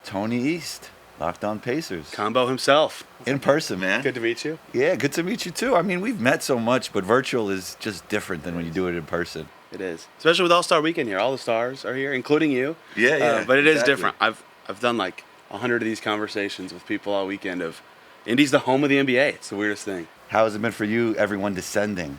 Tony East, Locked On Pacers. Combo himself. In person, man. Good to meet you. Yeah, good to meet you too. I mean, we've met so much, but virtual is just different than when you do it in person. It is. Especially with All-Star Weekend here. All the stars are here, including you. Yeah. But it is different. I've done like 100 of these conversations with people all weekend of Indy's the home of the NBA. It's the weirdest thing. How has it been for you, everyone descending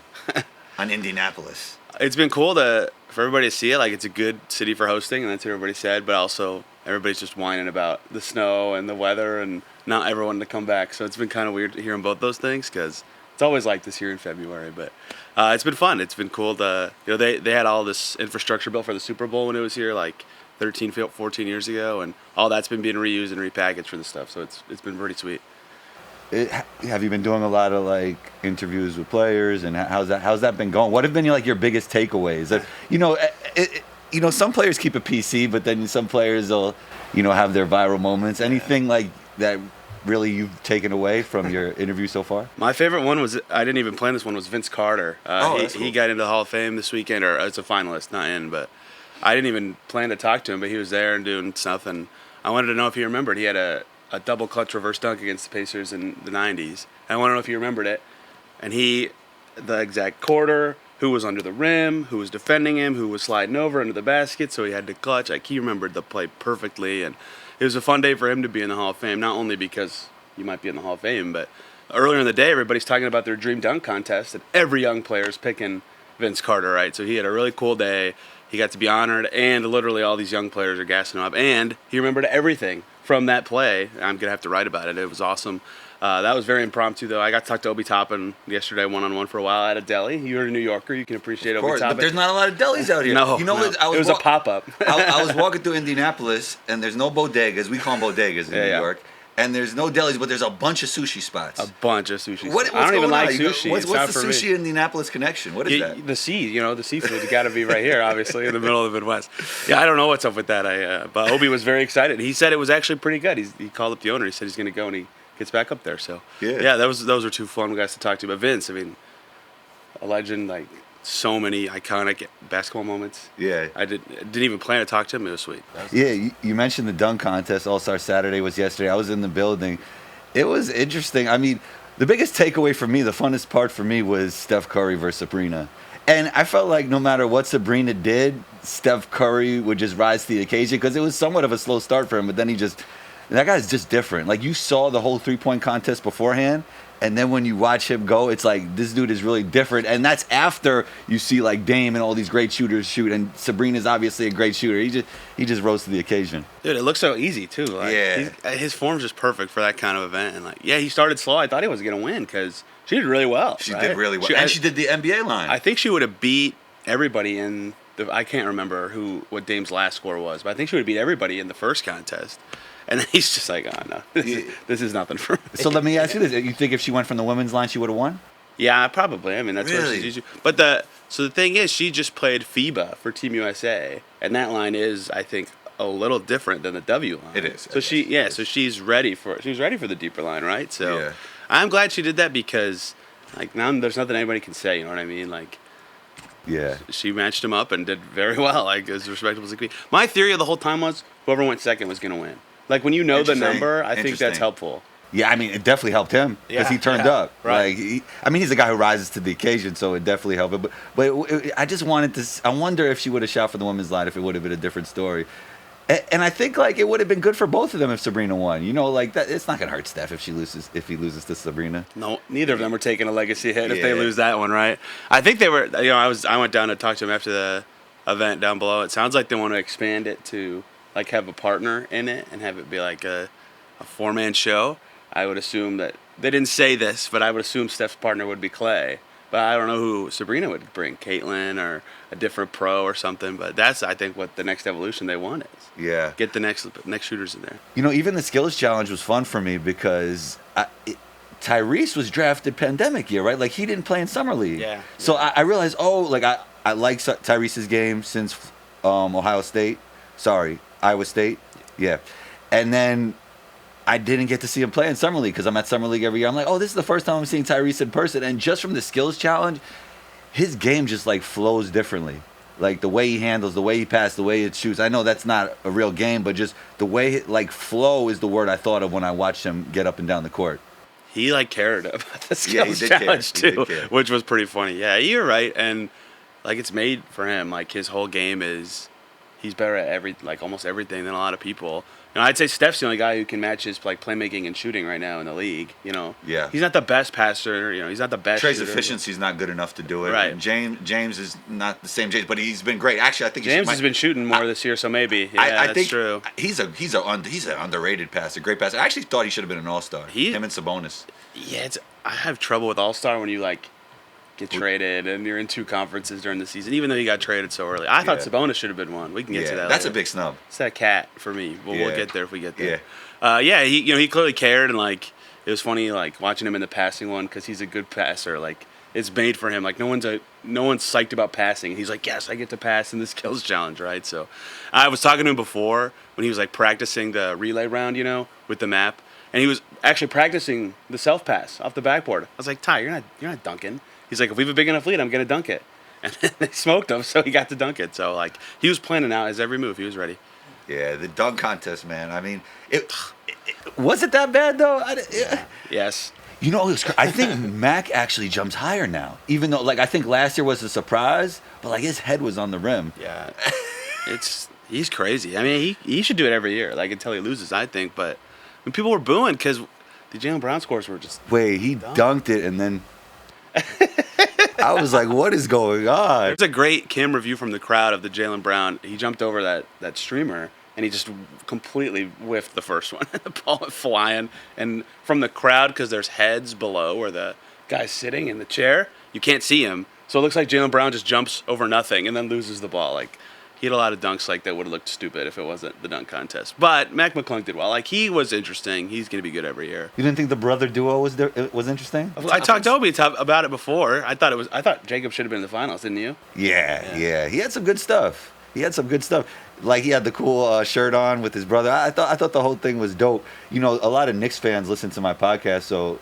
on Indianapolis? It's been cool for everybody to see it. Like, it's a good city for hosting, and that's what everybody said. But also, everybody's just whining about the snow and the weather and not everyone to come back. So it's been kind of weird hearing both those things because it's always like this here in February. But it's been fun. It's been cool to, they had all this infrastructure built for the Super Bowl when it was here, like 13, 14 years ago, and all that's been being reused and repackaged for the stuff. So it's been pretty sweet. Have you been doing a lot of like interviews with players, and how's that been going? What have been like your biggest takeaways? Some players keep a PC, but then some players will, have their viral moments. Anything like that really you've taken away from your interview so far? My favorite one was, I didn't even plan this one, was Vince Carter. That's cool. He got into the Hall of Fame this weekend, or it's a finalist, not in, but I didn't even plan to talk to him, but he was there and doing stuff, and I wanted to know if he remembered. He had a double clutch reverse dunk against the Pacers in the 90s. And I want to know if he remembered it. And the exact quarter, who was under the rim, who was defending him, who was sliding over into the basket, so he had to clutch. Like, he remembered the play perfectly, and it was a fun day for him to be in the Hall of Fame, not only because you might be in the Hall of Fame, but earlier in the day, everybody's talking about their dream dunk contest, and every young player is picking Vince Carter, right? So he had a really cool day. He got to be honored, and literally all these young players are gassing him up, and he remembered everything from that play. I'm going to have to write about it. It was awesome. That was very impromptu, though. I got to talk to Obi Toppin yesterday one-on-one for a while at a deli. You're a New Yorker. You can appreciate Obi Toppin. But there's not a lot of delis out here. No, it was a pop-up. I was walking through Indianapolis, and there's no bodegas. We call them bodegas in New York. And there's no delis, but there's a bunch of sushi spots. A bunch of sushi spots. I don't even like sushi. What's the sushi Indianapolis connection? What is that? The sea, the seafood's got to be right here, obviously, in the middle of the Midwest. Yeah, I don't know what's up with that. But Obi was very excited. He said it was actually pretty good. He called up the owner. He said he's going to go, and he gets back up there. So, yeah, those are two fun guys to talk to. But Vince, I mean, a legend, like, so many iconic basketball moments. Yeah. I didn't even plan to talk to him. It was sweet. You mentioned the dunk contest. All-Star Saturday was yesterday. I was in the building. It was interesting. I mean, the biggest takeaway for me, the funnest part for me, was Steph Curry versus Sabrina. And I felt like no matter what Sabrina did, Steph Curry would just rise to the occasion because it was somewhat of a slow start for him. But then that guy's just different. Like, you saw the whole three-point contest beforehand, and then when you watch him go, it's like, this dude is really different. And that's after you see, like, Dame and all these great shooters shoot. And Sabrina's obviously a great shooter. He just rose to the occasion. Dude, it looks so easy, too. Like, his form's just perfect for that kind of event. And, like, he started slow. I thought he was going to win because she did really well. She did really well. And she did the NBA line. I think she would have beat everybody in I can't remember what Dame's last score was, but I think she would have beat everybody in the first contest. And then he's just like, oh, no, this is nothing for me. So let me ask you this. You think if she went from the women's line, she would have won? Yeah, probably. I mean, that's what she's usually. But the thing is, she just played FIBA for Team USA, and that line is, I think, a little different than the W line. It is. So she's ready for the deeper line, right? So I'm glad she did that because, like, now there's nothing anybody can say. You know what I mean? Like, she matched him up and did very well, like, as respectable as it could be. My theory of the whole time was whoever went second was going to win. Like, when you know the number, I think that's helpful. Yeah, I mean, it definitely helped him because he turned up. Right. Like, he's a guy who rises to the occasion, so it definitely helped him. But I just wanted to. I wonder if she would have shot for the women's line, if it would have been a different story. And I think, like, it would have been good for both of them if Sabrina won. Like, that, it's not gonna hurt Steph if he loses to Sabrina. No, neither of them are taking a legacy hit if they lose that one, right? I think they were. I went down to talk to him after the event down below. It sounds like they want to expand it to, like, have a partner in it and have it be like a 4-man show. I would assume that they didn't say this, but I would assume Steph's partner would be Clay. But I don't know who Sabrina would bring, Caitlin or a different pro or something. But that's, I think, what the next evolution they want is. Yeah. Get the next shooters in there. Even the skills challenge was fun for me because Tyrese was drafted pandemic year, right? Like, he didn't play in summer league. Yeah. So I realized, I like Tyrese's game since Iowa State. Yeah. And then I didn't get to see him play in Summer League because I'm at Summer League every year. I'm like, this is the first time I'm seeing Tyrese in person. And just from the skills challenge, his game just, like, flows differently. Like the way he handles, the way he passes, the way it shoots. I know that's not a real game, but just the way, like flow is the word I thought of when I watched him get up and down the court. He like cared about the Yeah, he skills did challenge care. He too, did care. which was pretty funny. Yeah, you're right, and like it's made for him. Like his whole game is, he's better at almost everything than a lot of people. I'd say Steph's the only guy who can match his like playmaking and shooting right now in the league. Yeah. He's not the best passer. He's not the best. Trey's shooter. efficiency's not good enough to do it. Right. And James is not the same James, but he's been great. Actually, I think James has been shooting more this year, so maybe. Yeah, I that's think true. He's an underrated passer, great passer. I actually thought he should have been an all-star. Him and Sabonis. Yeah, I have trouble with all-star when you like get traded and you're in two conferences during the season, even though he got traded so early. I thought Sabonis should have been one. We can get to that. That's later. a big snub. It's that cat for me. But we'll get there if we get there. Yeah. He clearly cared, and like it was funny like watching him in the passing one because he's a good passer. Like it's made for him. Like no one's psyched about passing. He's like, yes, I get to pass in the skills challenge, right? So I was talking to him before when he was like practicing the relay round, with the map, and he was actually practicing the self pass off the backboard. I was like, Ty, you're not dunking. He's like, if we have a big enough lead, I'm gonna dunk it, and they smoked him, so he got to dunk it. So like he was planning out his every move. He was ready. Yeah, the dunk contest, man. I mean, was it that bad though? Yes. I think Mac actually jumps higher now, even though I think last year was a surprise, but his head was on the rim. Yeah, he's crazy. I mean, he should do it every year, until he loses, I think. But when people were booing because the Jaylen Brown scores were just he dunked it and then. I was like, what is going on? There's a great camera view from the crowd of the Jaylen Brown. He jumped over that streamer, and he just completely whiffed the first one. The ball went flying. And from the crowd, because there's heads below where the guy's sitting in the chair, you can't see him. So it looks like Jaylen Brown just jumps over nothing and then loses the ball. He had a lot of dunks that would have looked stupid if it wasn't the dunk contest. But Mac McClung did well. He was interesting. He's going to be good every year. You didn't think the brother duo was interesting? I talked to Obi about it before. I thought Jacob should have been in the finals, didn't you? Yeah. He had some good stuff. He had the cool shirt on with his brother. I thought the whole thing was dope. A lot of Knicks fans listen to my podcast, so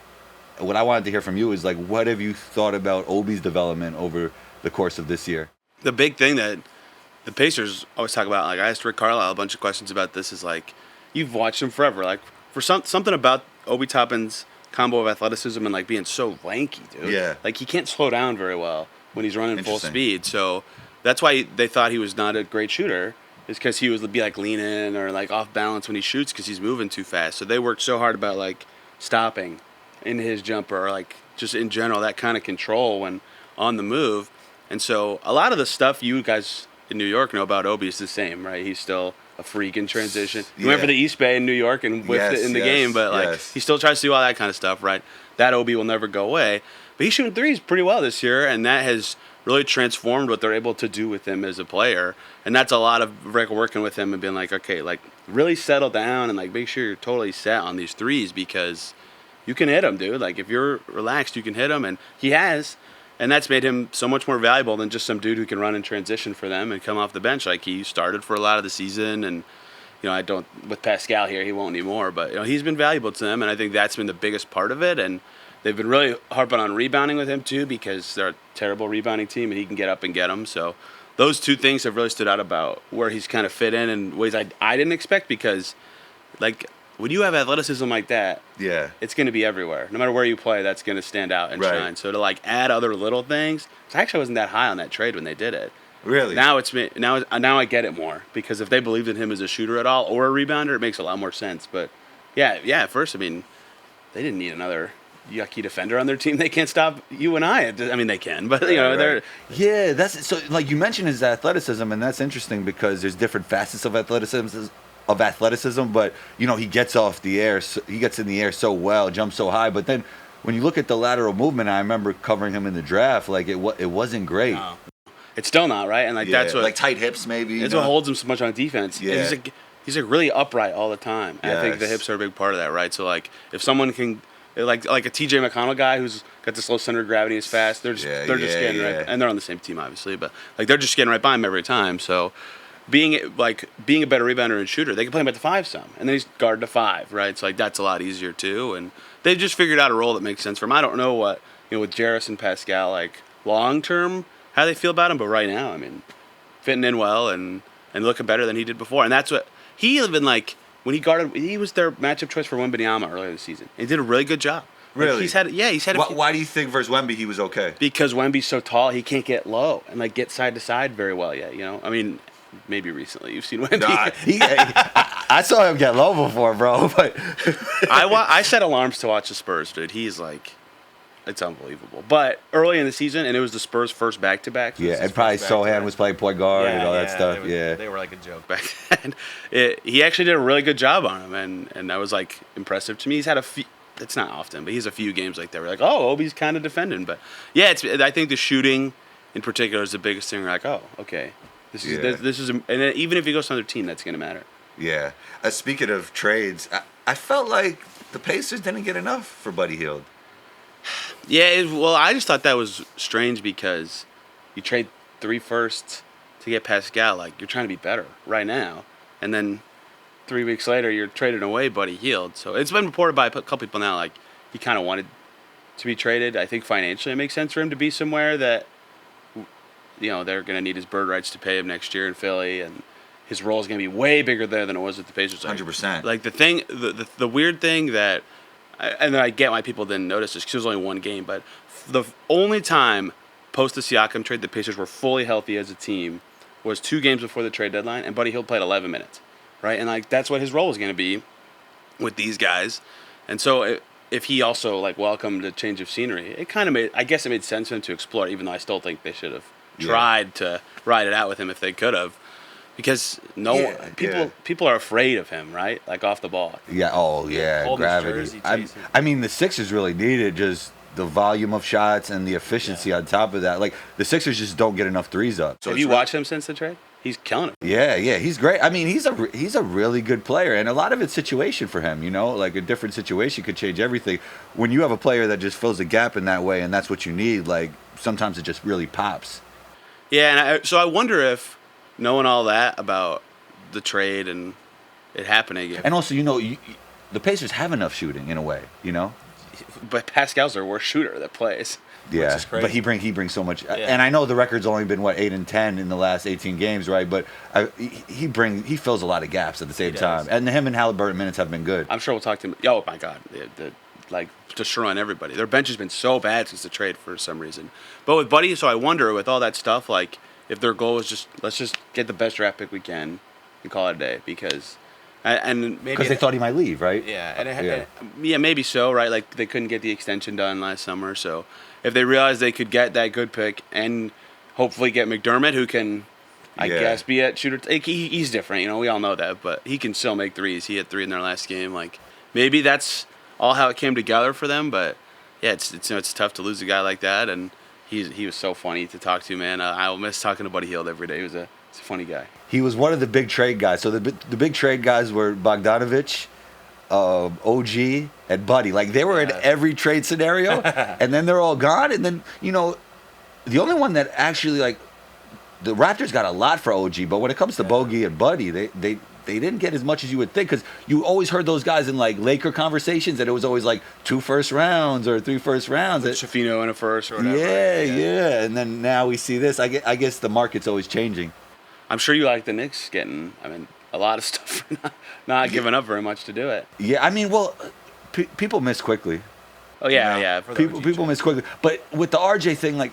what I wanted to hear from you is what have you thought about Obi's development over the course of this year? The big thing that the Pacers always talk about, I asked Rick Carlisle a bunch of questions about this, is you've watched him forever. For something about Obi Toppin's combo of athleticism and being so lanky, dude. Yeah. He can't slow down very well when he's running full speed. So that's why they thought he was not a great shooter, is because he would be leaning or off balance when he shoots because he's moving too fast. So they worked so hard about stopping in his jumper or just in general that kind of control when on the move. And so a lot of the stuff you guys in New York know about Obi is the same, right? He's still a freak in transition. He went for the East Bay in New York and whiffed it in the game, but he still tries to do all that kind of stuff, right? That Obi will never go away. But he's shooting threes pretty well this year, and that has really transformed what they're able to do with him as a player. And that's a lot of Rick working with him and being okay, really settle down and make sure you're totally set on these threes because you can hit them, dude. If you're relaxed, you can hit them, and he has. And that's made him so much more valuable than just some dude who can run in transition for them and come off the bench. He started for a lot of the season, and with Pascal here, he won't anymore. But he's been valuable to them, and I think that's been the biggest part of it. And they've been really harping on rebounding with him too, because they're a terrible rebounding team, and he can get up and get them. So those two things have really stood out about where he's kind of fit in ways I didn't expect, because when you have athleticism like that, it's going to be everywhere. No matter where you play, that's going to stand out and shine. So to add other little things, I actually wasn't that high on that trade when they did it. Really? Now I get it more, because if they believed in him as a shooter at all or a rebounder, it makes a lot more sense. But yeah, at first, they didn't need another yucky defender on their team. They can't stop you and I. They can, but they're that's so. You mentioned his athleticism, and that's interesting because there's different facets of athleticism, but he gets off the air, he gets in the air so well, jumps so high, but then when you look at the lateral movement, I remember covering him in the draft, it wasn't great. No. It's still not, right? And that's what tight hips maybe. That's what holds him so much on defense. Yeah. He's really upright all the time. And I think the hips are a big part of that, right? So if someone can like a TJ McConnell guy who's got this low center of gravity, is fast, they're just getting right, and they're on the same team obviously, but they're just getting right by him every time. So being a better rebounder and shooter, they can play him at the 5 some, and then he's guarded the 5, right? So that's a lot easier too, and they've just figured out a role that makes sense for him. I don't know what with Jarris and Pascal long term how they feel about him, but right now, fitting in well and looking better than he did before. And that's what he even like when he guarded. He was their matchup choice for Wembanyama earlier this season. He did a really good job. Really? Like, he's had a few, Why do you think versus Wemby he was okay? because Wemby's so tall, he can't get low and like get side to side very well yet. You know, I mean, maybe recently you've seen Wemby. I saw him get low before, bro. But I set alarms to watch the Spurs, dude. He's like, it's unbelievable. But early in the season, and it was the Spurs' first back-to-back. yeah, and probably Sohan was playing point guard and all that stuff. They were like a joke. Back then, he actually did a really good job on him, and that was like impressive to me. He's had a few. It's not often, but he's a few games like that. We're like, oh, Obi's kind of defending, but yeah, I think the shooting in particular is the biggest thing. We're like, oh, okay, this is, and then even if he goes to another team, that's gonna matter. Yeah. Speaking of trades, I felt like the Pacers didn't get enough for Buddy Hield. Yeah, well, I just thought that was strange because you trade 3 firsts to get Pascal. Like, you're trying to be better right now, and then 3 weeks later, you're trading away Buddy Hield. So it's been reported by a couple people now, like, he kind of wanted to be traded. I think financially it makes sense for him to be somewhere that, you know, they're going to need his bird rights to pay him next year in Philly, and his role is going to be way bigger there than it was with the Pacers. 100%. Like, the weird thing that, and I get why people didn't notice this because it was only one game, but the only time post the Siakam trade the Pacers were fully healthy as a team was 2 games before the trade deadline, and Buddy Hield played 11 minutes. Right, and like that's what his role was going to be with these guys, and so if he also like welcomed a change of scenery, it kind of made sense for him to explore. Even though I still think they should have tried to ride it out with him if they could have, because people are afraid of him, right? Like off the ball. Yeah. Oh yeah. Holding his Gravity. jersey, chasing. I mean, the Sixers really needed just the volume of shots and the efficiency on top of that. Like the Sixers just don't get enough threes up. So have you watched him since the trade? He's killing it. Yeah, he's great. I mean, he's a really good player, and a lot of it's situation for him. You know, like a different situation could change everything. When you have a player that just fills a gap in that way, and that's what you need, like sometimes it just really pops. Yeah, and so I wonder if knowing all that about the trade and it happening, And also, you know, the Pacers have enough shooting in a way. You know, but Pascal's their worst shooter that plays. yeah, is crazy. but he brings so much. And I know the record's only been 8 and 10 in the last 18 games, right? But he fills a lot of gaps at the same time. And him and Halliburton minutes have been good. I'm sure we'll talk to him. Oh my God, they're like destroying everybody. Their bench has been so bad since the trade for some reason. But with Buddy, so I wonder with all that stuff, like if their goal is let's just get the best draft pick we can and call it a day because. And maybe Because they thought he might leave, right? Yeah, and maybe so, right? Like they couldn't get the extension done last summer, so if they realized they could get that good pick and hopefully get McDermott, who can, I guess, be at shooter. He's different, you know. We all know that, but he can still make threes. He had 3 in their last game. Like maybe that's all how it came together for them. But yeah, it's tough to lose a guy like that, and he was so funny to talk to, man. I'll miss talking to Buddy Hield every day. He's a funny guy. He was one of the big trade guys. So the big trade guys were Bogdanovich, OG, and Buddy. Like they were in every trade scenario, and then they're all gone. And then you know, the only one that actually like the Raptors got a lot for OG, but when it comes to Bogey and Buddy, they didn't get as much as you would think because you always heard those guys in like Laker conversations, and it was always like 2 first rounds or 3 first rounds. Shafino in a first or whatever. Yeah. And then now we see this. I guess the market's always changing. I'm sure you like the Knicks getting, a lot of stuff for not giving up very much to do it. Yeah, I mean, well, people miss quickly. Oh, yeah. People miss quickly. But with the RJ thing, like...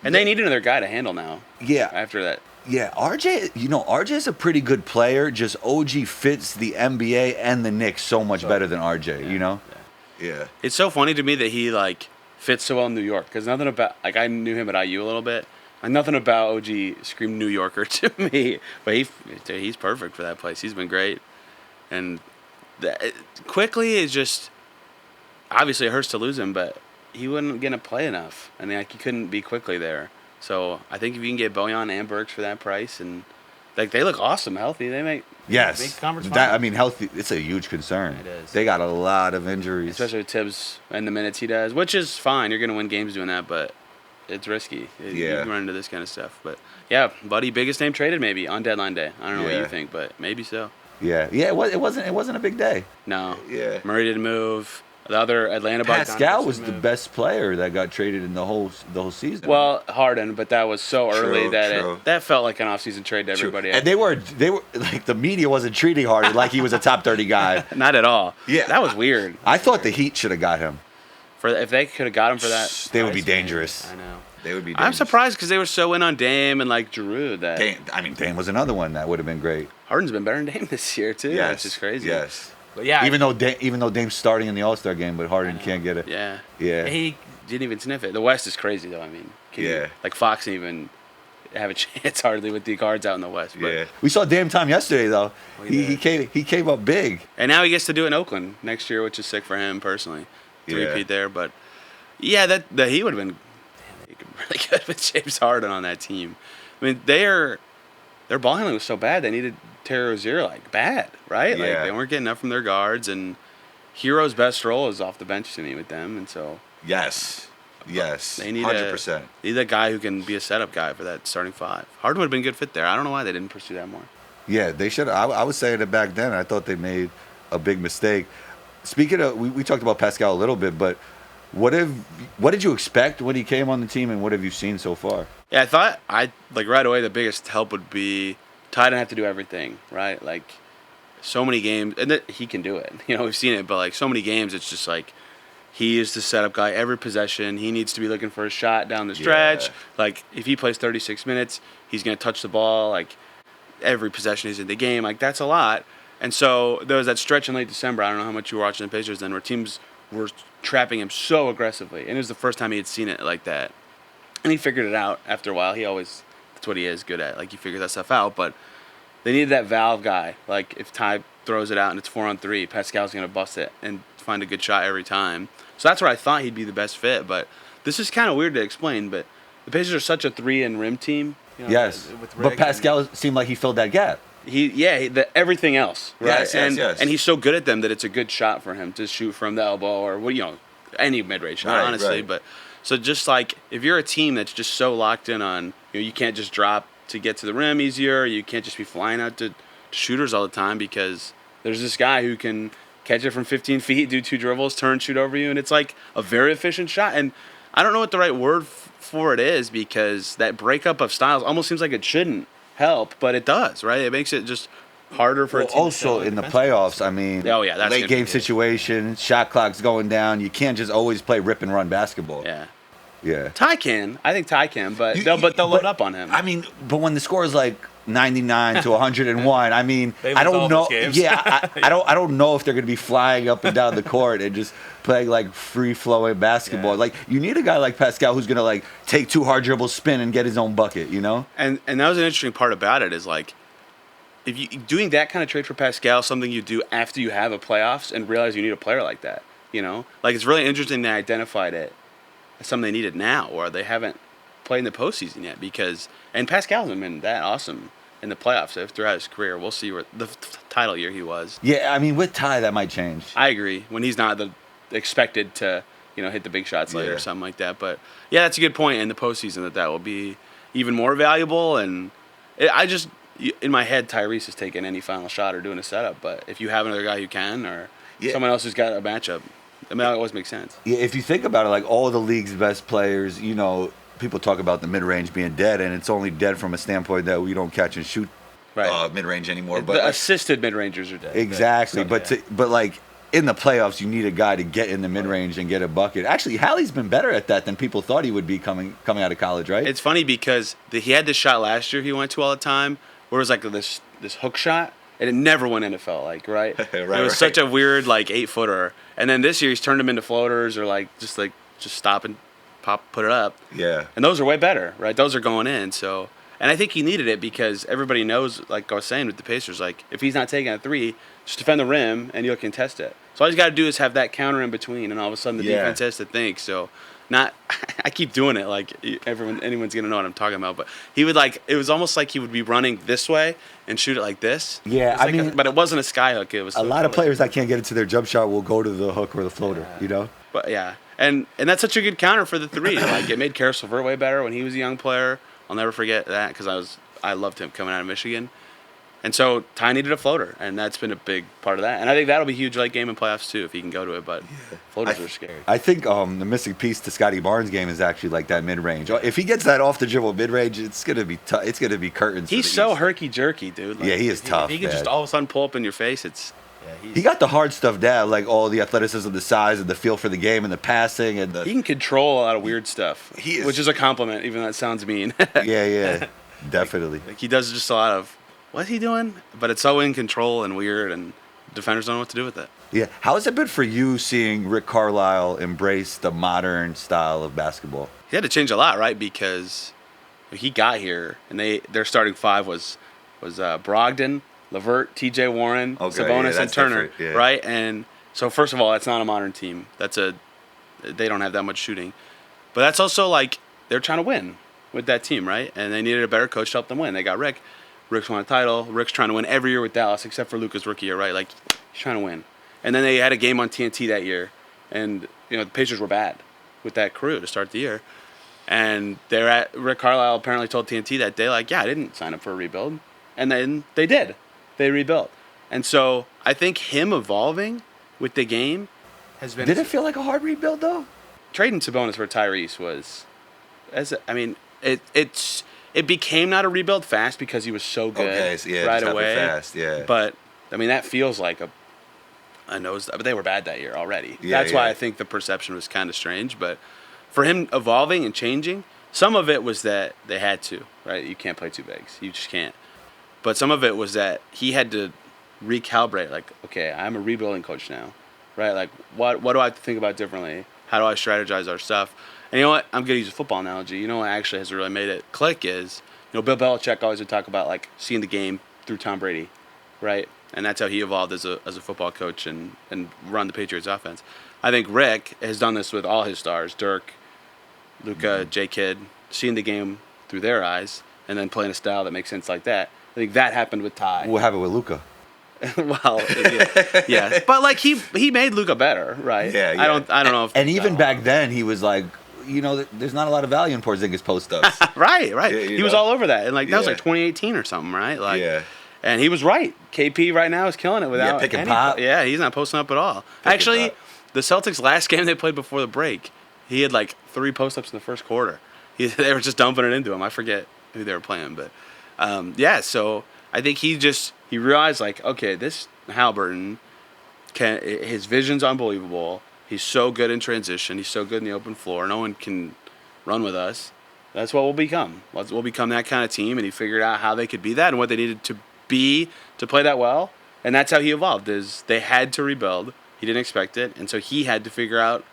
And they need another guy to handle now. Yeah. After that. Yeah, RJ is a pretty good player. Just OG fits the NBA and the Knicks so much better than RJ, you know? Yeah. It's so funny to me that he, like, fits so well in New York. Because nothing about... Like, I knew him at IU a little bit. And nothing about OG screamed New Yorker to me, but he's perfect for that place. He's been great, and quickly is just obviously it hurts to lose him, but he wasn't gonna play enough, and like he couldn't be quickly there. So I think if you can get Bojan and Burks for that price, and like they look awesome, healthy, they make conference healthy. It's a huge concern. It is. They got a lot of injuries, especially with Tibbs and the minutes he does, which is fine. You're gonna win games doing that, but. It's risky. You can run into this kind of stuff. But, yeah, Buddy, biggest name traded maybe on deadline day. I don't know what you think, but maybe so. Yeah. It wasn't a big day. No. Yeah. Murray didn't move. The other Atlanta Pascal Bogdanovich was the moved. best player that got traded in the whole season. Well, Harden, but that was so early True, that true. that felt like an offseason trade to True. everybody. And they were like the media wasn't treating Harden like he was a top 30 guy. Not at all. Yeah. That was weird. I thought the Heat should have got him. If they could have got him for that, They would be price, man, dangerous. I know. They would be. I'm dangerous. surprised because they were so in on Dame and like Giroux that Dame was another one that would have been great. Harden's been better than Dame this year too. Yes. Which is crazy. Yes. But yeah, Even though Dame's starting in the All-Star game, but Harden can't get it. Yeah. Yeah. he Didn't even sniff it. The West is crazy though. I mean, Yeah. like Fox didn't even have a chance hardly with the cards out in the West. But, Yeah. We saw Dame time yesterday though. We He came up big. And now he gets to do it in Oakland next year, which is sick for him personally. To Yeah. repeat there, but yeah, that he would have been really good with James Harden on that team. I mean, their ball handling was so bad they needed Terry Rozier like bad, right? Like Yeah. they weren't getting enough from their guards, and Hero's best role is off the bench to me with them, and so Yes. Yes. they need 100%. need a guy who can be a setup guy for that starting five. Harden would have been a good fit there. I don't know why they didn't pursue that more. Yeah, they should. I was saying it back then. I thought they made a big mistake. Speaking of, we talked about Pascal a little bit, but what did you expect when he came on the team, and what have you seen so far? Yeah, I thought right away the biggest help would be Ty didn't have to do everything, right? Like so many games, and that he can do it. You know, we've seen it, but like so many games, it's just like he is the setup guy. Every possession, he needs to be looking for a shot down the stretch. Yeah. Like if he plays 36 minutes, he's gonna touch the ball. Like every possession he's in the game. Like that's a lot. And so there was that stretch in late December. I don't know how much you were watching the Pacers then, where teams were trapping him so aggressively, and it was the first time he had seen it like that. And he figured it out after a while. That's what he is good at. Like he figures that stuff out. But they needed that valve guy. Like if Ty throws it out and it's 4-on-3, Pascal's gonna bust it and find a good shot every time. So that's where I thought he'd be the best fit. But this is kind of weird to explain. But the Pacers are such a 3-and-rim team. You know, Yes, with but Rick Pascal seemed like he filled that gap. everything else, right? Yes, yes, and yes. and he's so good at them that it's a good shot for him to shoot from the elbow or any mid-range shot, Right, honestly. right. But so just like if you're a team that's just so locked in on you can't just drop to get to the rim easier, you can't just be flying out to shooters all the time because there's this guy who can catch it from 15 feet, do 2 dribbles, turn, shoot over you, and it's like a very efficient shot. And I don't know what the right word for it is because that breakup of styles almost seems like it shouldn't help, but it does, right? It makes it just harder for a team. to Also, show in the defensively. playoffs, I mean, Oh, yeah, that's late gonna game be- situation, shot clock's going down. You can't just always play rip and run basketball. Yeah. Yeah. Ty can. I think Ty can, but You- they'll load but- up on him. I mean, but when the score is like 99 to 101, I mean, They I lose don't all know. those games. Yeah, I don't know if they're going to be flying up and down the court and just playing like free flowing basketball. Yeah. Like you need a guy like Pascal who's going to like take 2 hard dribbles, spin, and get his own bucket. You know? And that was an interesting part about it is like if you doing that kind of trade for Pascal, something you do after you have a playoffs and realize you need a player like that. Like it's really interesting they identified it as something they needed now, or they haven't played in the postseason yet and Pascal hasn't been that awesome in the playoffs throughout his career. We'll see where the title year he was. Yeah, I mean, with Ty, that might change. I agree when he's not expected to hit the big shots later Yeah. or something like that. But yeah, that's a good point in the postseason that will be even more valuable. And in my head, Tyrese is taking any final shot or doing a setup. But if you have another guy who can or Yeah. someone else who's got a matchup, I mean, that always makes sense. Yeah, if you think about it, like all the league's best players, people talk about the mid range being dead, and it's only dead from a standpoint that we don't catch and shoot. Right. Mid range anymore. But the like, assisted mid rangers are dead. Exactly, So, but yeah. but like in the playoffs, you need a guy to get in the mid range and get a bucket. Actually, Hallie's been better at that than people thought he would be coming out of college, right? It's funny because he had this shot last year he went to all the time where it was like this hook shot and it never went NFL right? It was such a weird like 8-footer. And then this year he's turned them into floaters or just stop and put it up. yeah. And those are way better, right? Those are going in. So and I think he needed it because everybody knows, like I was saying with the Pacers, like if he's not taking a 3, just defend the rim and you'll contest it. So all he's got to do is have that counter in between, and all of a sudden the Yeah. defense has to think. So, I keep doing it like anyone's gonna know what I'm talking about. But he would it was almost like he would be running this way and shoot it like this. Yeah, It's I like mean- but it wasn't a sky hook. It was a lot of players that can't get into their jump shot will go to the hook or the floater. But yeah, and that's such a good counter for the 3. Like it made Karis LeVert way better when he was a young player. I'll never forget that because I loved him coming out of Michigan. And so Ty needed a floater, and that's been a big part of that. And I think that'll be huge late game in playoffs too if he can go to it. But floaters are scary. I think the missing piece to Scotty Barnes' game is actually like that mid range. If he gets that off the dribble mid range, it's gonna be it's gonna be curtains. He's so herky jerky, dude. Like, yeah, he is tough. He can just man. all of a sudden pull up in your face. It's He got the hard stuff down, like all the athleticism, the size, and the feel for the game, and the passing, and he can control a lot of weird stuff, which is a compliment, even though that sounds mean. yeah, definitely. Like he does just a lot of what's he doing, but it's so in control and weird, and defenders don't know what to do with it. Yeah, how has it been for you seeing Rick Carlisle embrace the modern style of basketball? He had to change a lot, right? Because he got here, and their starting five was Brogdon, LeVert, T.J. Warren, Sabonis, and Turner, right? And so, first of all, that's not a modern team. They don't have that much shooting, but that's also like they're trying to win with that team, right? And they needed a better coach to help them win. They got Rick. Rick's won a title. Rick's trying to win every year with Dallas, except for Luka's rookie year, right? Like he's trying to win. And then they had a game on TNT that year, and the Pacers were bad with that crew to start the year. And Rick Carlisle apparently told TNT that day, like, yeah, I didn't sign up for a rebuild. And then they did. They rebuilt. And so I think him evolving with the game has been... Did it feel like a hard rebuild, though? Trading Sabonis for Tyrese was... It became not a rebuild fast because he was so good right away. Fast, yeah. But, that feels like a nose... But they were bad that year already. That's why I think the perception was kind of strange. But for him evolving and changing, some of it was that they had to, right? You can't play two bigs. You just can't. But some of it was that he had to recalibrate, like, okay, I'm a rebuilding coach now, right? Like, what do I have to think about differently? How do I strategize our stuff? And you know what? I'm going to use a football analogy. You know what actually has really made it click is, Bill Belichick always would talk about, like, seeing the game through Tom Brady, right? And that's how he evolved as a football coach and run the Patriots offense. I think Rick has done this with all his stars, Dirk, Luka, J. Kidd, seeing the game through their eyes and then playing a style that makes sense like that. I think that happened with Ty. What happened with Luka? Well, yeah, but like he made Luka better, right? Yeah. I don't know if. And even back then, he was like, there's not a lot of value in Porzingis post-ups. right. Yeah, He was all over that, and like that was like 2018 or something, right? Like, and he was right. KP right now is killing it without pick and pop. Yeah, he's not posting up at all. Actually, the Celtics last game they played before the break, he had like 3 post-ups in the first quarter. They were just dumping it into him. I forget who they were playing, but so I think he realized, like, okay, this Halliburton, his vision's unbelievable. He's so good in transition. He's so good in the open floor. No one can run with us. That's what we'll become. We'll become that kind of team, and he figured out how they could be that and what they needed to be to play that well. And that's how he evolved, is they had to rebuild. He didn't expect it, and so he had to figure out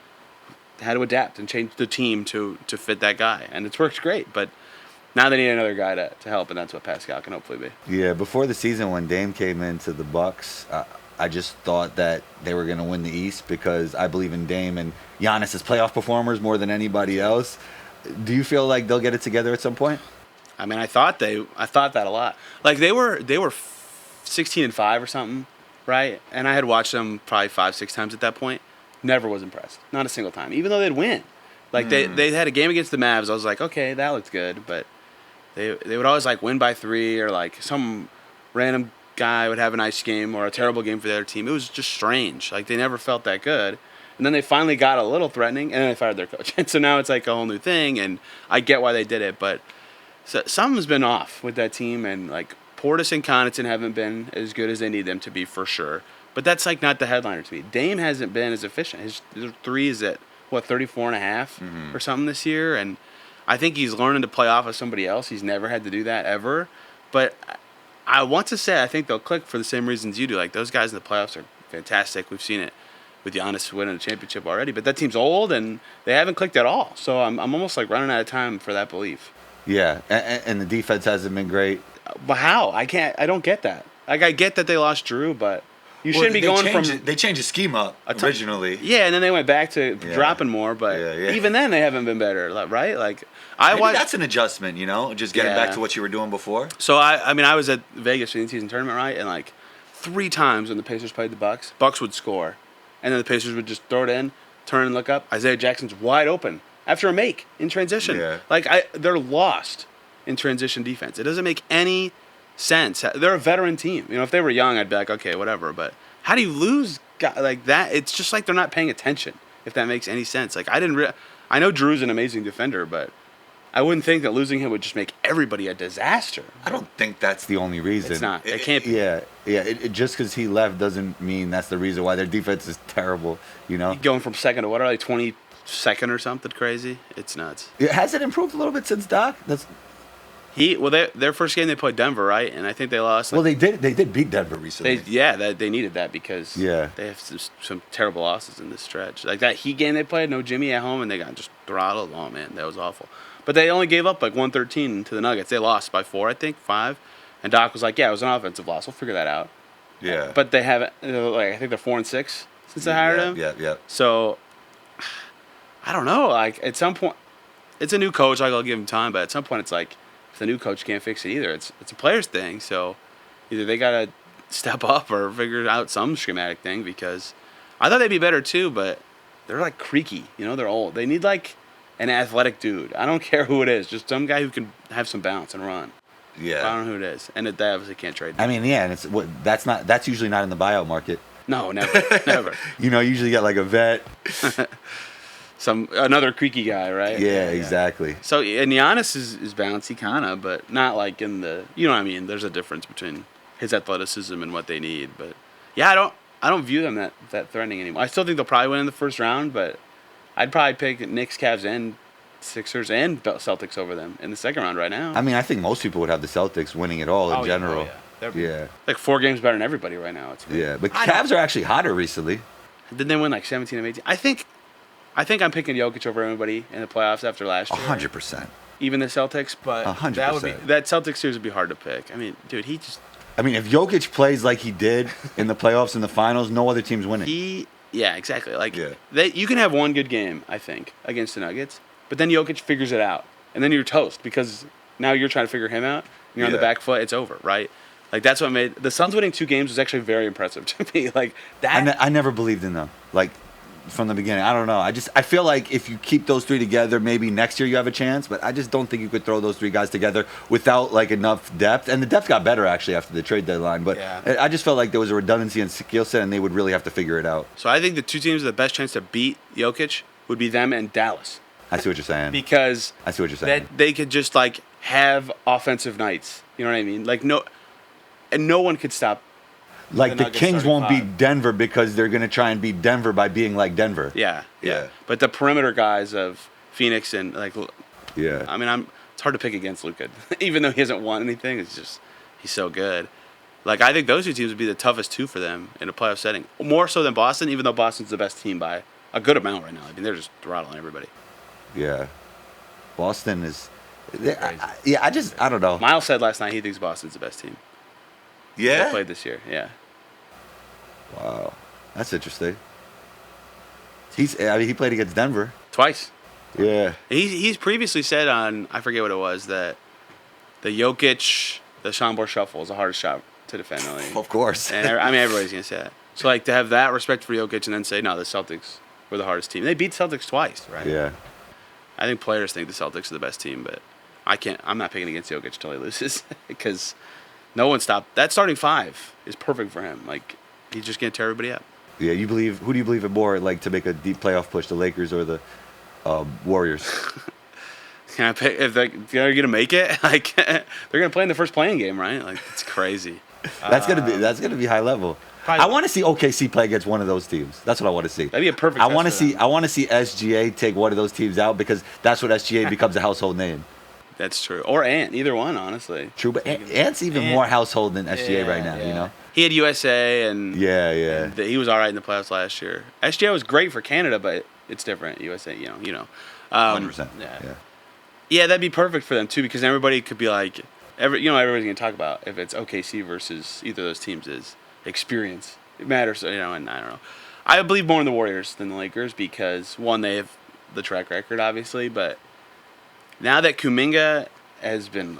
how to adapt and change the team to fit that guy. And it's worked great, but now they need another guy to help, and that's what Pascal can hopefully be. Yeah, before the season when Dame came into the Bucks, I just thought that they were going to win the East because I believe in Dame and Giannis as playoff performers more than anybody else. Do you feel like they'll get it together at some point? I mean, I thought that a lot. Like they were 16-5 or something, right? And I had watched them probably 5-6 times at that point. Never was impressed, not a single time, even though they'd win. Like they had a game against the Mavs. I was like, okay, that looked good, but they would always like win by 3 or like some random guy would have a nice game or a terrible game for the other team. It was just strange. Like they never felt that good. And then they finally got a little threatening, and then they fired their coach. And so now it's like a whole new thing, and I get why they did it, but something's been off with that team, and like Portis and Connaughton haven't been as good as they need them to be for sure. But that's like not the headliner to me. Dame hasn't been as efficient. His 3 is at 34.5 or something this year, and I think he's learning to play off of somebody else. He's never had to do that ever. But I want to say I think they'll click for the same reasons you do. Like those guys in the playoffs are fantastic. We've seen it with Giannis winning the championship already. But that team's old and they haven't clicked at all. So I'm almost like running out of time for that belief. Yeah, and the defense hasn't been great. But how? I don't get that. Like I get that they lost Drew, but you shouldn't be going from... They changed the schema originally. Yeah, and then they went back to dropping more, but even then they haven't been better, right? Like that's an adjustment, just getting back to what you were doing before. So I was at Vegas for the in-season tournament, right? And like 3 times when the Pacers played the Bucks would score, and then the Pacers would just throw it in, turn and look up. Isaiah Jackson's wide open after a make in transition. Yeah. Like they're lost in transition defense. It doesn't make any sense. They're a veteran team. You know, if they were young, I'd be like, okay, whatever. But how do you lose like that? It's just like they're not paying attention. If that makes any sense. Like I know Drew's an amazing defender, but I wouldn't think that losing him would just make everybody a disaster. I don't think that's The only reason. It's not. It can't be. Yeah. Just because he left doesn't mean that's the reason why their defense is terrible. You know. Going from second to what are they, 22nd or something crazy? It's nuts. Has it improved a little bit since Doc? Their first game they played Denver, right? And I think they lost. Well, they did beat Denver recently. They needed that because they have some terrible losses in this stretch. Like that Heat game they played, no Jimmy at home, and they got just throttled. Oh man, that was awful. But they only gave up like 113 to the Nuggets. They lost by 4, I think, 5. And Doc was like, "Yeah, it was an offensive loss. We'll figure that out." Yeah. But they haven't. I think they're 4-6 since they hired him. Yeah. So I don't know. Like at some point, it's a new coach. Like I'll give him time, but at some point, it's like if the new coach can't fix it either, it's a players thing. So either they gotta step up or figure out some schematic thing because I thought they'd be better too, but they're like creaky. You know, they're old. They need like an athletic dude. I don't care who it is, just some guy who can have some bounce and run. Yeah. I don't know who it is, and they obviously can't trade. I mean, yeah, and that's usually not in the buyout market. No, never, never. You know, usually you got like a vet. Another creaky guy, right? Yeah, exactly. So and Giannis is bouncy kinda, but not like in the you know what I mean. There's a difference between his athleticism and what they need. But yeah, I don't view them that threatening anymore. I still think they'll probably win in the first round, but I'd probably pick Knicks, Cavs, and Sixers and Celtics over them in the second round right now. I mean, I think most people would have the Celtics winning it all in general. Yeah. Like 4 games better than everybody right now. It's Yeah, but Cavs are actually hotter recently. Didn't they win like 17 of 18? I think I'm picking Jokic over everybody in the playoffs after last year. 100%. Even the Celtics, but 100%. that Celtics series would be hard to pick. I mean, dude, I mean, if Jokic plays like he did in the playoffs and the finals, no other team's winning. Yeah, exactly. Like you can have one good game, I think, against the Nuggets, but then Jokic figures it out, and then you're toast because now you're trying to figure him out. And you're on the back foot. It's over, right? Like that's what made the Suns winning 2 games was actually very impressive to me. Like that. I never believed in them. Like from the beginning, I don't know. I feel like if you keep those 3 together, maybe next year you have a chance. But I just don't think you could throw those 3 guys together without like enough depth. And the depth got better actually after the trade deadline. But I just felt like there was a redundancy in skill set, and they would really have to figure it out. So I think the 2 teams with the best chance to beat Jokic would be them and Dallas. I see what you're saying. Because I see what you're saying. That they could just like have offensive nights. You know what I mean? Like no one could stop. Like the Kings won't beat Denver because they're going to try and beat Denver by being like Denver. Yeah. But the perimeter guys of Phoenix and like, yeah. I mean, it's hard to pick against Luka, even though he hasn't won anything. It's just he's so good. Like I think those 2 teams would be the toughest 2 for them in a playoff setting, more so than Boston. Even though Boston's the best team by a good amount right now. I mean, they're just throttling everybody. Yeah, Boston is. I don't know. Miles said last night he thinks Boston's the best team. Yeah. They played this year. Yeah. Wow, that's interesting. He played against Denver twice. Yeah. He's previously said on I forget what it was that the Jokic the Schomburg shuffle is the hardest shot to defend in the league. Of course. And I mean everybody's gonna say that. So like to have that respect for Jokic and then say no, the Celtics were the hardest team. They beat Celtics twice, right? Yeah. I think players think the Celtics are the best team, but I'm not picking against Jokic until he loses because no one stopped. That starting 5 is perfect for him. Like he's just gonna tear everybody up. Yeah, who do you believe in more, like to make a deep playoff push, the Lakers or the Warriors? Can I pick if they're gonna make it? Like they're gonna play in the first playing game, right? Like it's crazy. That's gonna be high level. I want to see OKC play against one of those teams. That's what I want to see. That'd be a perfect. I want to see SGA take one of those teams out because that's what SGA becomes a household name. That's true. Or Ant, either one, honestly. True, but Ant's even more household than SGA right now. You know. He had USA and and he was all right in the playoffs last year. SGA was great for Canada, but it's different. USA, you know. 100%. Yeah, that'd be perfect for them too because everybody could be like, everybody's gonna talk about if it's OKC versus either of those teams is experience. It matters, and I don't know. I believe more in the Warriors than the Lakers because one, they have the track record, obviously, but now that Kuminga has been,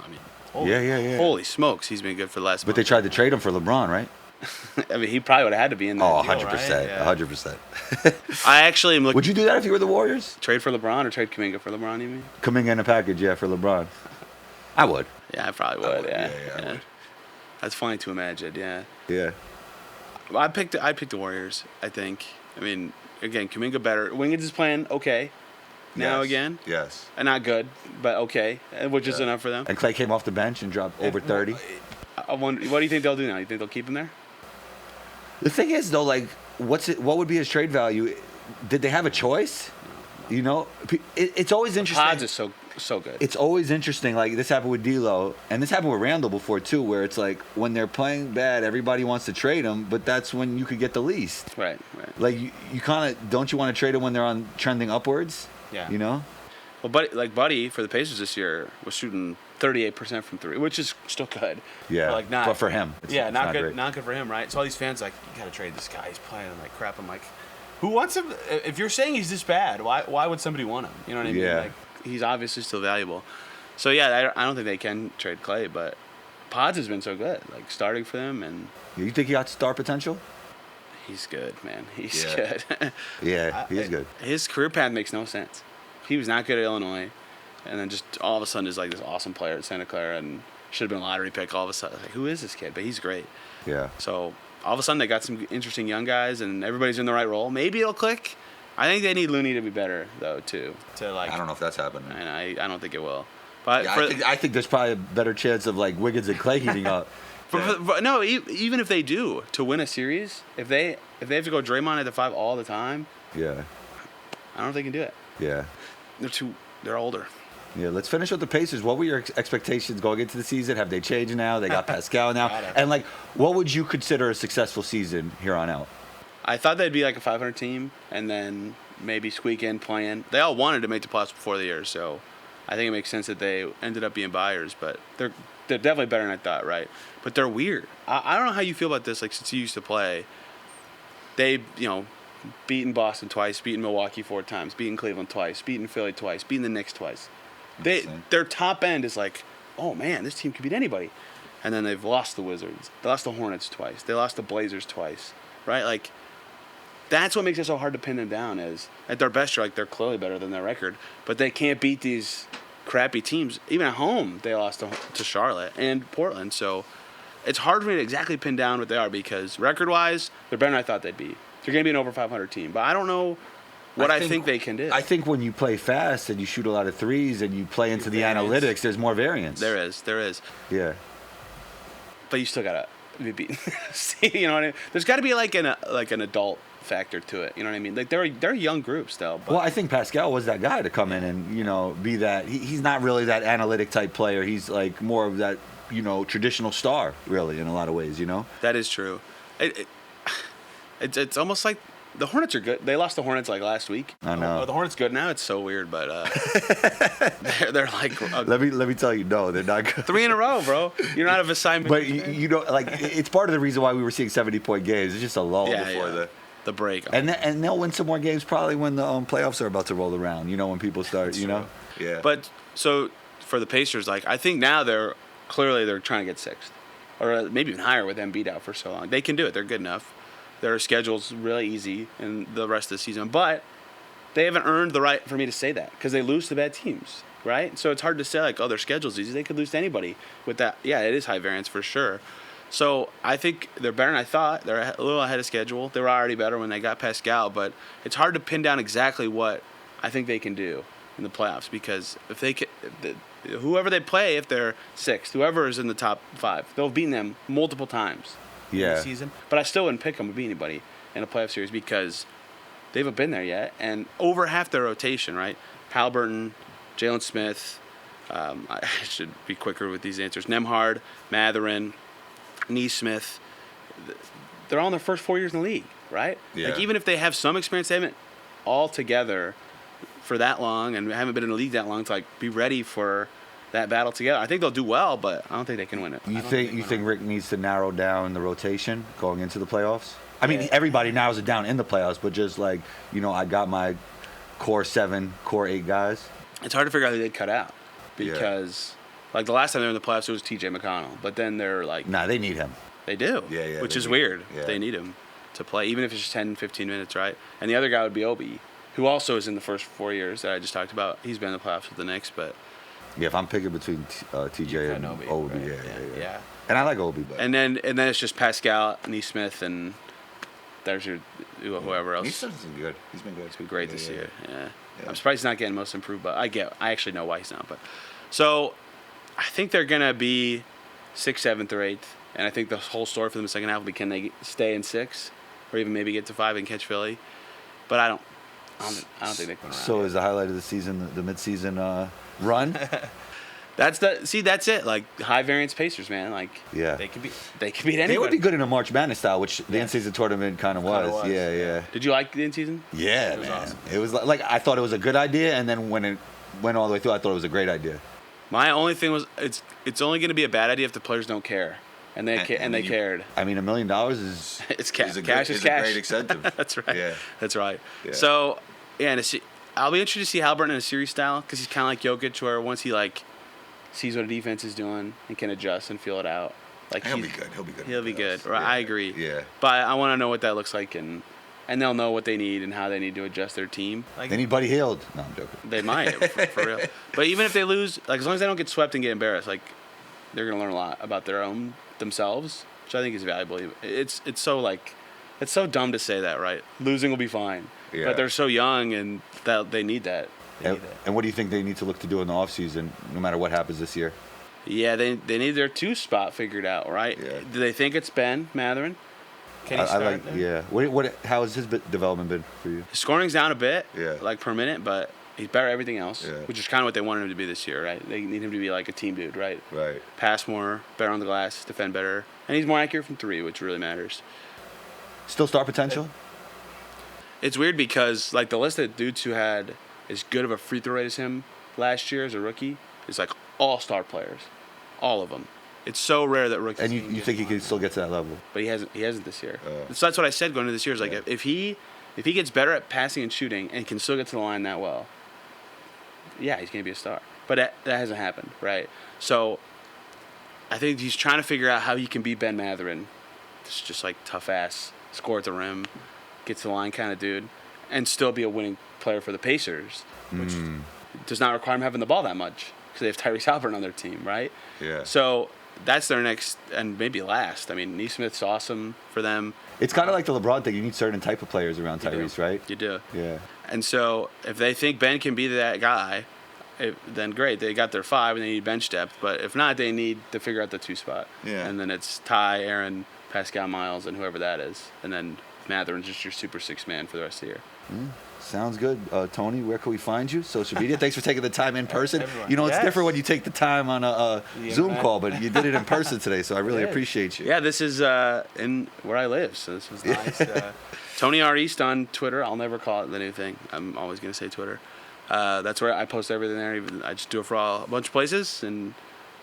holy smokes, he's been good for the last. But they tried to trade him for LeBron, right? I mean, he probably would have had to be in there. 100%, right? 100%. I actually am looking. Would you do that if you were the Warriors? Trade for LeBron or trade Kuminga for LeBron? You mean? Kuminga in a package, for LeBron. I would. Yeah, I probably would. Yeah. I would. That's funny to imagine. Yeah. Yeah. Well, I picked the Warriors. I think. I mean, again, Kuminga better. Wiggins is playing okay. Now Yes. again. Yes. And not good, but okay, which is Yeah. enough for them. And Clay came off the bench and dropped over 30. I wonder, what do you think they'll do now? You think they'll keep him there? The thing is, though, like, what would be his trade value? Did they have a choice? You know, it's always interesting. Pods is so good. It's always interesting. Like, this happened with D'Lo, and this happened with Randall before, too, where it's like, when they're playing bad, everybody wants to trade them, but that's when you could get the least. Right. Like, you kind of, don't you want to trade them when they're on trending upwards? Yeah. You know? Well, Buddy for the Pacers this year was shooting 38% from three, which is still good. Yeah. But, like, not. But for him. It's not good. great. Not good for him, right? So all these fans like, you gotta trade this guy. He's playing like crap. I'm like, who wants him? If you're saying he's this bad, why would somebody want him? You know what I mean? Yeah. Like, He's obviously still valuable. So yeah, I don't think they can trade Clay, but Pods has been so good, like starting for them, and You think he got star potential? he's good, man. He's Yeah. good. Yeah, he is good. His career path makes no sense. He was not good at Illinois, and then just all of a sudden is like this awesome player at Santa Clara, and should have been a lottery pick. All of a sudden, like, who is this kid? But he's great. Yeah. So all of a sudden they got some interesting young guys, and everybody's in the right role. Maybe it'll click. I think they need Looney to be better though too, to like, I don't know if that's happening. and I don't think it will. But Yeah, for, I think there's probably a better chance of like Wiggins and Clay heating up. no, even if they do to win a series, if they have to go Draymond at the 5 all the time, Yeah. I don't know if they can do it. Yeah. They're older. Yeah, let's finish with the Pacers. What were your expectations going into the season? Have they changed now? They got Pascal now. And, like, what would you consider a successful season here on out? I thought they'd be like a 500 team, and then maybe squeak in playing. They all wanted to make the playoffs before the year, so I think it makes sense that they ended up being buyers. But they're definitely better than I thought, right? But they're weird. I don't know how you feel about this. Like, since you used to play, they beaten Boston twice, beaten Milwaukee 4 times, beaten Cleveland twice, beaten Philly twice, beaten the Knicks twice. Their top end is like, oh man, this team could beat anybody. And then they've lost the Wizards. They lost the Hornets twice. They lost the Blazers twice. Right? Like, that's what makes it so hard to pin them down. Is at their best, they're clearly better than their record, but they can't beat these crappy teams. Even at home, they lost to Charlotte and Portland. So it's hard for me to exactly pin down what they are, because record-wise, they're better than I thought they'd be. They're going to be an over 500 team, but I don't know what I think they can do. I think when you play fast and you shoot a lot of threes and you play into the variance. analytics, there's more variance. There is. Yeah. But you still got to be beaten. You know what I mean? There's got to be like an adult factor to it. You know what I mean? Like, they're a young group still. But Well, I think Pascal was that guy to come in and, be that. He's not really that analytic type player. He's like more of that, traditional star, really, in a lot of ways, that is true. It's almost like the Hornets are good. They lost the Hornets like last week. I know. Oh, the Hornets good now. It's so weird, but they're like Let me tell you, no, they're not good. 3 in a row, bro. You're not of assignment. But you don't like. It's part of the reason why we were seeing 70-point games. It's just a lull before the break. and they'll win some more games probably when the playoffs are about to roll around. When people start. That's true. Yeah. But so for the Pacers, like, I think now they're trying to get 6th, or maybe even higher with Embiid out for so long. They can do it. They're good enough. Their schedule's really easy in the rest of the season, but they haven't earned the right for me to say that, because they lose to bad teams, right? So it's hard to say, like, oh, their schedule's easy. They could lose to anybody with that. Yeah, it is high variance for sure. So I think they're better than I thought. They're a little ahead of schedule. They were already better when they got Pascal, but it's hard to pin down exactly what I think they can do in the playoffs, because if they can, whoever they play, if they're 6th, whoever is in the top 5, they'll have beaten them multiple times. Yeah. The season. But I still wouldn't pick them to beat anybody in a playoff series, because they haven't been there yet. And over half their rotation, right? Halliburton, Jalen Smith, I should be quicker with these answers. Nembhard, Mathurin, Neesmith, they're all in their first 4 years in the league, right? Yeah. Like, even if they have some experience, they haven't all together for that long and haven't been in the league that long to, like, be ready for that battle together. I think they'll do well, but I don't think they can win it. You think Rick needs to narrow down the rotation going into the playoffs? I mean, everybody narrows it down in the playoffs, but just like, I got my core 7, core 8 guys. It's hard to figure out who they'd cut out, because like the last time they were in the playoffs, it was T.J. McConnell, but then they're like, Nah, they need him. they do, Yeah, which they is do. weird. Yeah. They need him to play, even if it's just 10, 15 minutes, right? And the other guy would be Obi, who also is in the first 4 years that I just talked about. He's been in the playoffs with the Knicks, but Yeah, if I'm picking between TJ and Obi, Obi, right? yeah. And I like Obi, but And then it's just Pascal, Neesmith, and there's your whoever else. He's been good. He's been good. It's been great this year. Yeah. Yeah. I'm surprised he's not getting most improved, but I actually know why he's not. But so I think they're gonna be 6th, 7th, or 8th, and I think the whole story for them in the second half will be can they stay in 6, or even maybe get to 5 and catch Philly. But I don't think they can. So is the highlight of the season the mid-season run? That's it. Like high variance Pacers, man. Like Yeah. They could be. they could beat anybody. They would be good in a March Madness style, which the Yeah. in-season tournament kind of was. was, Yeah, yeah. yeah. Did you like the in season? Yeah, It was man. awesome. It was like I thought it was a good idea, and then when it went all the way through, I thought it was a great idea. My only thing was it's only going to be a bad idea if the players don't care, and they cared. I mean, $1 million is It's cash. It's a Cash great- is it's a cash. great incentive. That's right. Yeah. That's right. Yeah. So yeah, I'll be interested to see Halliburton in a series style because he's kind of like Jokic, where once he like sees what a defense is doing and can adjust and feel it out, like He'll be good. He'll be good. He'll be good. Yeah. Right, I agree. Yeah. But I want to know what that looks like, and they'll know what they need and how they need to adjust their team. Like, anybody healed. No, I'm joking. They might, for real. But even if they lose, like as long as they don't get swept and get embarrassed, like they're gonna learn a lot about themselves, which I think is valuable. It's so dumb to say that, right? Losing will be fine, Yeah. but they're so young and that they need that. And what do you think they need to look to do in the offseason, no matter what happens this year? Yeah, they need their 2 spot figured out, right? Yeah. Do they think it's Ben Matherin? can he I start like, there? yeah. How has his development been for you? His scoring's down a bit, Yeah. like per minute, but he's better at everything else, Yeah. which is kind of what they wanted him to be this year, right? They need him to be like a team dude, right? Right. Pass more, better on the glass, defend better, and he's more accurate from 3, which really matters. Still star potential? It's weird because like the list of dudes who had as good of a free throw rate as him last year as a rookie is like all star players, all of them. It's so rare that rookies. And you can get think he one. can still get to that level? But he hasn't this year. Oh. So that's what I said going into this year. Is like Yeah. if he gets better at passing and shooting and can still get to the line that well, yeah, he's gonna be a star. But that hasn't happened, right? So I think he's trying to figure out how he can be Ben Matherin, this just like tough ass, score at the rim, get to the line kind of dude, and still be a winning player for the Pacers, which does not require him having the ball that much because they have Tyrese Halliburton on their team, right? Yeah. So that's their next and maybe last. I mean, Neesmith's awesome for them. It's kind of like the LeBron thing. You need certain type of players around You do. Tyrese, right? You do. Yeah. And so if they think Ben can be that guy, then great. They got their 5 and they need bench depth. But if not, they need to figure out the 2 spot. Yeah. And then it's Ty, Aaron, Pascal Miles, and whoever that is. And then Matherin's just your super 6 man for the rest of the year. Sounds good. Tony, where can we find you? Social media. Thanks for taking the time in person. Everyone. You know, it's Yes. different when you take the time on a The Zoom internet. call, but you did it in person today, so I really Yes. appreciate you. Yeah, this is in where I live, so this was nice. Tony R. East on Twitter. I'll never call it the new thing. I'm always going to say Twitter. That's where I post everything there. Even I just do it for a bunch of places and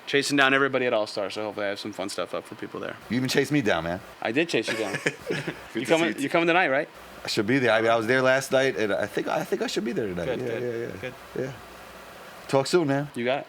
chasing down everybody at All Star. So hopefully I have some fun stuff up for people there. You even chased me down, man. I did chase you down. Good you to see you. coming tonight, right? I should be there. I mean, I was there last night, and I think I should be there tonight. Good, yeah, good, yeah, yeah, good. yeah. Talk soon, man. You got it.